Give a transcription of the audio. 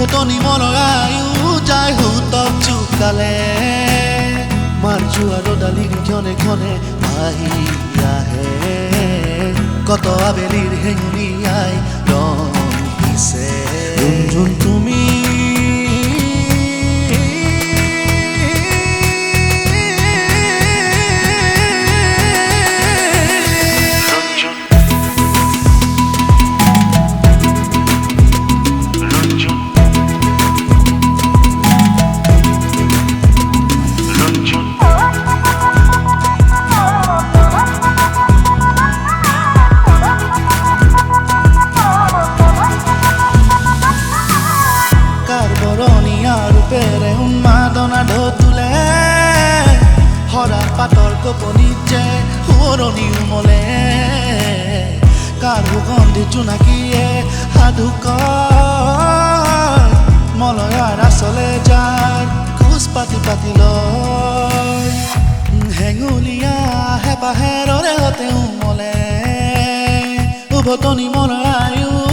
উভতনি মনৰ আয়ু যায় হুতক চুকালে মাৰজু আৰু ডালিৰ ক্ষণে ক্ষণে আহি আহে কত আবেলিৰ হেঙুলিয়াই ৰং দিছে ৰুণ তুমি ৰূপেৰে উন্মাদনা ঢতুলে হৰা পাতৰ কপনিত যে হুঁৰণি উমলে কাৰ সুগন্ধি জোনাকীয়ে সাধুকৰ মলয়াৰ আচলে যাৰ খোজ পাতি পাতি লয় হেঙুলীয়া হেঁপাহেৰে হতে উমলে উভতনি মনৰ আয়ু